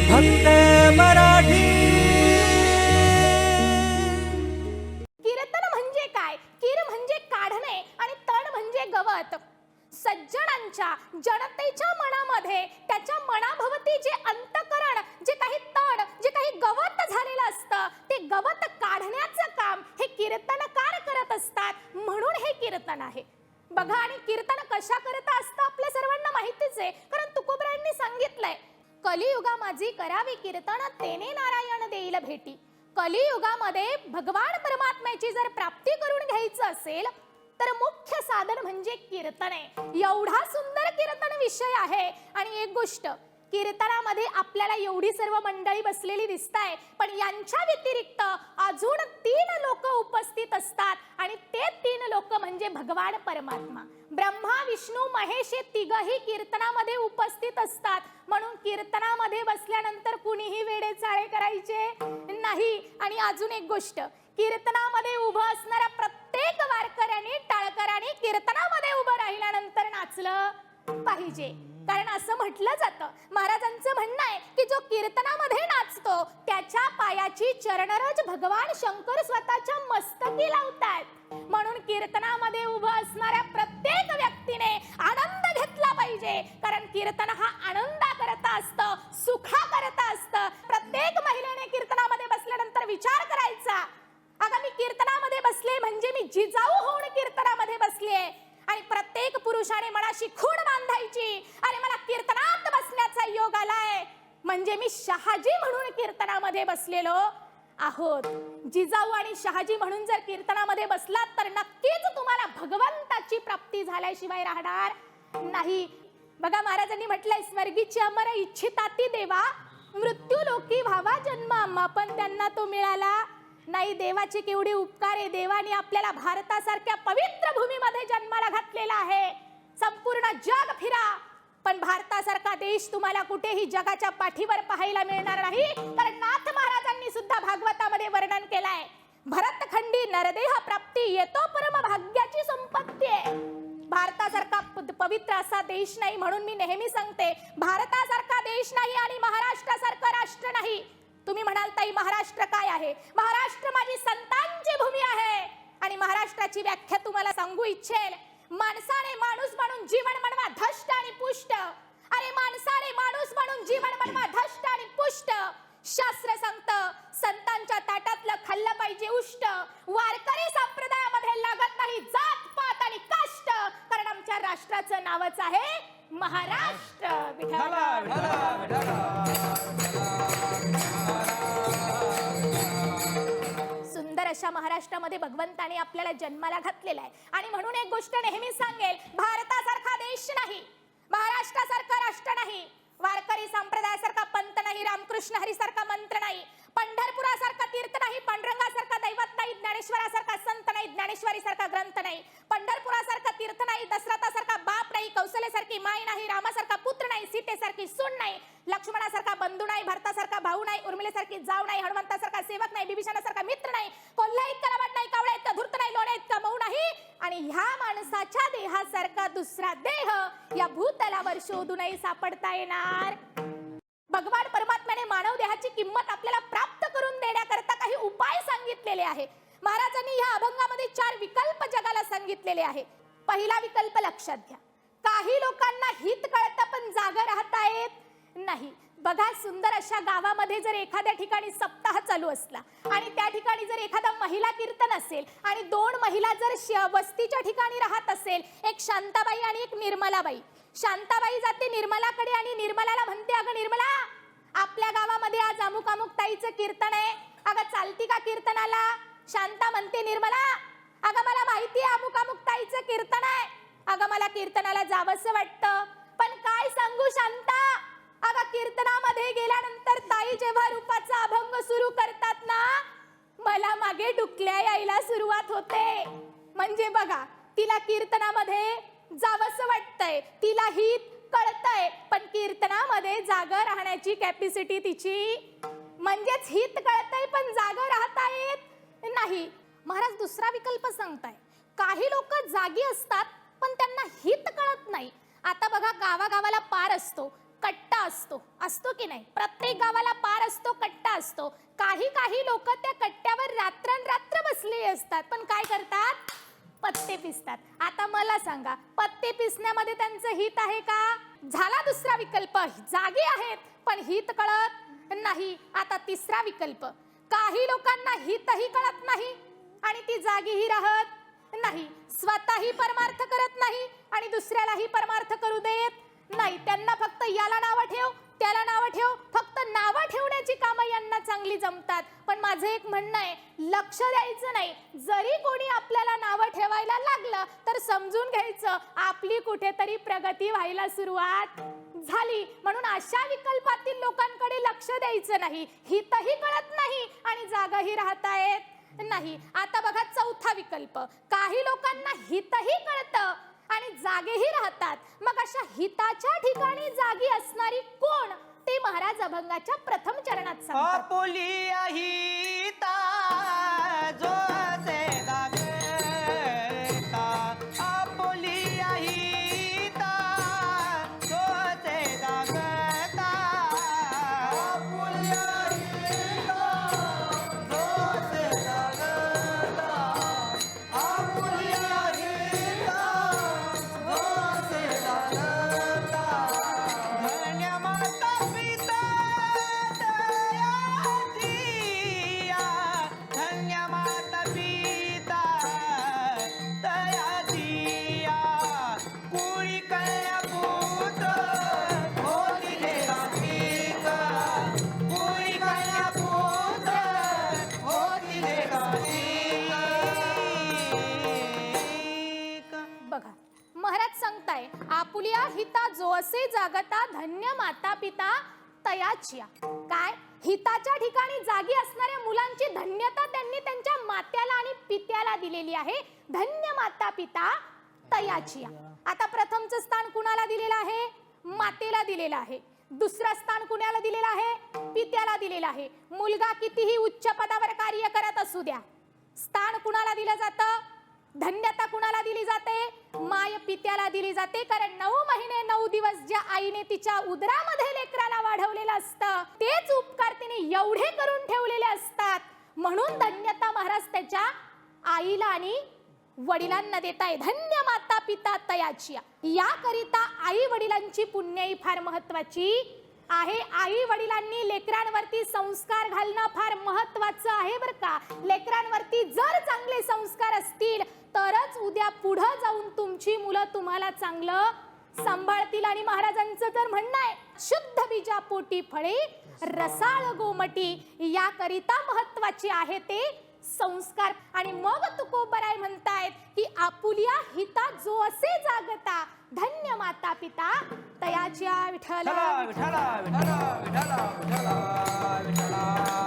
फक्त मराठी. कीर्तन म्हणजे काय? कीर म्हणजे काढणे आणि तण म्हणजे गवत. सज्जनांच्या जनतेच्या मनामध्ये त्याच्या मनाभवती जे अंतकरण, जे काही तण, जे काही गवत झालेलं असतं, ते गवत काढण्याचं काम हे कीर्तनकार करत असतात. म्हणून हे कीर्तन आहे. बघा, आणि कीर्तन कशा करता असतं आपल्या सर्वांना माहितीच आहे, कारण तुकोबरायांनी सांगितलंय, कलियुगा माझी करावी कीर्तन, तेने नारायण देईल भेटी. कलियुगामध्ये भगवान परमात्म्याची जर प्राप्ती करून घ्यायचं असेल तर मुख्य साधन म्हणजे कीर्तन आहे. एवढा सुंदर कीर्तन विषय आहे. आणि एक गोष्ट, कीर्तनामध्ये आपल्याला एवढी सर्व मंडळी बसलेली दिसताय, पण यांच्या व्यतिरिक्त अजून 3 लोक उपस्थित असतात, आणि ते 3 लोक म्हणजे भगवान परमात्मा. ब्रह्मा, विष्णू, महेश हे तिघही कीर्तनामध्ये उपस्थित असतात. म्हणून कीर्तनामध्ये बसल्यानंतर कुणीही वेडे चाळे करायचे नाही. आणि अजून एक गोष्ट, कीर्तनामध्ये उभं असणाऱ्या प्रत्येक वारकऱ्याने, टाळकऱ्याने कीर्तनामध्ये उभं राहिल्यानंतर नाचलं पाहिजे. कारण असं म्हटलं जातं, महाराजांचं म्हणणं आहे की जो कीर्तनामध्ये नाचतो त्याच्या पायाची चरणरज भगवान शंकर स्वतःच्या मस्तकी लावतात. म्हणून कीर्तनामध्ये उभं असणाऱ्या प्रत्येक व्यक्तीने आनंद घेतला पाहिजे, कारण कीर्तन हा आनंदा करता असतं, सुखा करता असतं. प्रत्येक महिलेने कीर्तनामध्ये बसल्यानंतर विचार करायचा, अगं मी कीर्तनामध्ये बसले म्हणजे मी जिजाऊ होऊन कीर्तनामध्ये बसलीये. आणि प्रत्येक पुरुषाने मनाशी खूण बांधायची, अरे मला कीर्तनात बसण्याचा योग आलाय म्हणजे मी शहाजी म्हणून कीर्तनामध्ये बसलेलो आहोत. जिजाऊ आणि शहाजी म्हणून जर कीर्तनामध्ये बसलात तर नक्कीच तुम्हाला भगवंताची प्राप्ती झाल्याशिवाय राहणार नाही. बघा, महाराजांनी म्हटलंय, स्वर्गीची अमर इच्छिताती देवा, मृत्यू लोकी व्हावा जन्म आम्हा, पण त्यांना तो मिळाला नाही. देवाचे केवढे उपकार आहे. देवाने आपल्याला भारतासारख्या पवित्र भूमीमध्ये जन्माला घातलेला आहे. संपूर्ण जग फिरा, पण भारतासारखा देश तुम्हाला कुठेही जगाच्या पाठीवर पाहायला मिळणार नाही. कारण नाथ महाराजांनी सुद्धा भागवतामध्ये वर्णन केलंय, भरतखंडी नरदेह प्राप्ती येतो परम भाग्याची संपत्ती आहे. भारतासारखा पवित्र असा देश नाही. म्हणून मी नेहमी सांगते, भारतासारखा देश नाही आणि महाराष्ट्रासारखं राष्ट्र नाही. तुम्ही म्हणाल ताई महाराष्ट्र काय आहे? महाराष्ट्र माझी संतांची भूमी आहे. आणि महाराष्ट्राची व्याख्या तुम्हाला सांगू इच्छेल, माणसाने माणूस म्हणून जीवन बनवा धष्ट आणि पुष्ट. अरे माणसाने माणूस म्हणून जीवन बनवा धष्ट आणि पुष्ट. शास्त्र सांगतं, संतांच्या ताटातलं खाल्लं पाहिजे उष्ट. वारकरी संप्रदायामध्ये लागत नाही जात पात आणि काष्ट, कारण आमच्या राष्ट्राचं नावच आहे महाराष्ट्र. सुंदर अशा महाराष्ट्रामध्ये भगवंताने आपल्याला जन्माला घातलेला आहे. आणि म्हणून एक गोष्ट नेहमी सांगेल, भारतासारखा देश नाही, महाराष्ट्रासारखं राष्ट्र नाही, वारकरी संप्रदायासारखा पंत नाही, रामकृष्ण हरीसारखा मंत्र नाही, पंढरपुरासारखा तीर्थ नाही, पांडुरंगासारखा दैवत नाही, ज्ञानेश्वरासारखा संत नाही, ज्ञानेश्वरीसारखा ग्रंथ नाही, पंढरपुरासारखा तीर्थ नाही, दशरथासारखा बाप नाही, कौशल्यासारखी माय नाही, रामासारखा पुत्र नाही, सीतेसारखी सून नाही, लक्ष्मणासारखा बंधू नाही, भरतासारखा भाऊ नाही, उर्मिलेसारखी जाव नाही, हनुमंतासारखा सेवक नाही, बिभीषणासारखा मित्र नाही, कोल्हा इतका लबाड नाही, कावळा इतका धूर्त नाही, लोण्या इतका मऊ नाही, आणि ह्या माणसाच्या देहासारखा दुसरा देह या भूतलावर शोधूनही सापडता येणार. भगवान परमात्म्याने मानव देहाची किंमत आपल्याला प्राप्त करून देण्याकरता काही उपाय सांगितलेले आहे. महाराजांनी या अभंगामध्ये 4 विकल्प जगाला सांगितलेले आहे. पहिला विकल्प लक्षात घ्या, काही लोकांना हित कळतं पण जागा राहता येत नाही. बघा, सुंदर अशा गावामध्ये जर एखाद्या ठिकाणी सप्ताह चालू असला आणि त्या ठिकाणी जर एखादा महिला कीर्तन असेल आणि 2 महिला जर वस्तीच्या ठिकाणी राहत असेल, एक शांताबाई आणि एक निर्मलाबाई. शांताबाई जाते निर्मलाकडे आणि निर्मलाला म्हणते, अगं निर्मला, आपल्या गावामध्ये आज अमुक अमुक ताईचं कीर्तन आहे, अगं चालती का कीर्तनाला? शांता म्हणते निर्मला, अगं मला माहिती आहे अमुक अमुक ताईचं कीर्तन आहे, अगं मला कीर्तनाला जावंसं वाटतं, पण काय सांगू शांता, अगं कीर्तनामध्ये गेल्यानंतर ताई जेव्हा रूपाचा अभंग सुरू करतात ना, मला मागे डुकल्या यायला सुरुवात होते. म्हणजे बघा, तिला कीर्तनामध्ये जावंसं वाटतंय, तिला हित कळतंय, पण कीर्तनामध्ये जागा राहण्याची कॅपॅसिटी तिची, म्हणजेच हित कळतंय पण जागा राहता येत नाही. महाराज दुसरा विकल्प सांगताय, काही लोक जागी असतात पण त्यांना हित कळत नाही. आता बघा, गावागावाला पार असतो, कट्टा असतो, असतो की नाही? प्रत्येक गावाला पार असतो, कट्टा असतो. काही काही लोक त्या कट्ट्यावर रात्रंरात्र बसलेली असतात, पण काय करतात? पत्ते पिसतात. आता मला सांगा, पत्ते पिसण्यामध्ये त्यांचं हित आहे का? झाला दुसरा विकल्प, जागे आहेत पण हित कळत नाही. आता तिसरा विकल्प, काही लोकांना हितही कळत नाही आणि ती जागीही राहत नाही, स्वतःही परमार्थ करत नाही आणि दुसऱ्यालाही परमार्थ करू देत नाही. त्यांना फक्त याला नावं ठेव, त्याला नावं ठेव, फक्त नावं ठेवण्याची कामं यांना चांगली जमतात. पण माझं एक म्हणणं आहे, लक्ष द्यायचं नाही. जरी कोणी आपल्याला नावं ठेवायला लागलं तर समजून घ्यायचं आपली कुठेतरी प्रगती व्हायला सुरुवात झाली. म्हणून अशा विकल्पातील लोकांकडे लक्ष द्यायचं नाही. हितही कळत नाही आणि जागाही राहता येत नाही. आता बघा चौथा विकल्प, काही लोकांना हितही कळतं आणि जागेही राहतात. मग अशा हिताच्या ठिकाणी जागी असणारी कोण, ते महाराज अभंगाच्या प्रथम चरणात सांगतात. आपुलिया हिता जो से जागता, आपुलिया हिता जो से जागता, आपुलिया हिता जो से जागता, आपुलिया हिता जो से जागता. धन्य माता पिता तयाचिया, धन्य माता पिता तयाचिया, कुळी कन्या पुत्र होती राधिक, कुळी कन्या पुत्र होती राधिक. बघा महाराज सांगताय, आपुलिया हिता जो असे जागता, धन्य माता पिता तयाचिया. काय? हिताच्या ठिकाणी जागी असणाऱ्या मुलांची धन्यता त्यांनी त्यांच्या मात्याला आणि पित्याला दिलेली आहे. धन्य माता पिता तयाचिया. आता प्रथमचं स्थान कुणाला दिलेलं आहे? मातेला दिलेलं आहे. दुसरं स्थान कुणाला दिलेलं आहे? पित्याला दिलेलं आहे. मुलगा कितीही उच्च पदावर कार्य करत असू द्या, स्थान कुणाला दिलं जातं? धन्यता कुणाला दिली जाते? माय पित्याला दिली जाते. कारण 9 महिने 9 दिवस ज्या आईने तिच्या उदरामध्ये लेकराला वाढवलेलं असतं, तेच उपकार तिने एवढे करून ठेवलेले असतात. म्हणून धन्यता महाराज त्याच्या आईला आणि वडिलांना देताय. धन्य माता पिता तयाचिया. याकरिता आई वडिलांची पुण्याई फार महत्वाची आहे. आई वडिलांनी लेकरांवरती संस्कार घालणं फार महत्वाचं आहे बरं का. लेकरांवरती जर चांगले संस्कार असतील तरच उद्या पुढे जाऊन तुमची मुलं तुम्हाला चांगलं सांभाळतील. आणि महाराजांचं तर म्हणणं आहे, शुद्ध बीजा पोटी फळे रसाळ गोमटी. याकरिता महत्वाचे आहे ते संस्कार. आणि मग तुकोबराय म्हणतायत की आपुलिया हिता जो असे जागता, धन्य माता पिता तयाच्या. विठ्ठला विठ्ठला विठ्ठला विठ्ठला विठ्ठला विठ्ठला.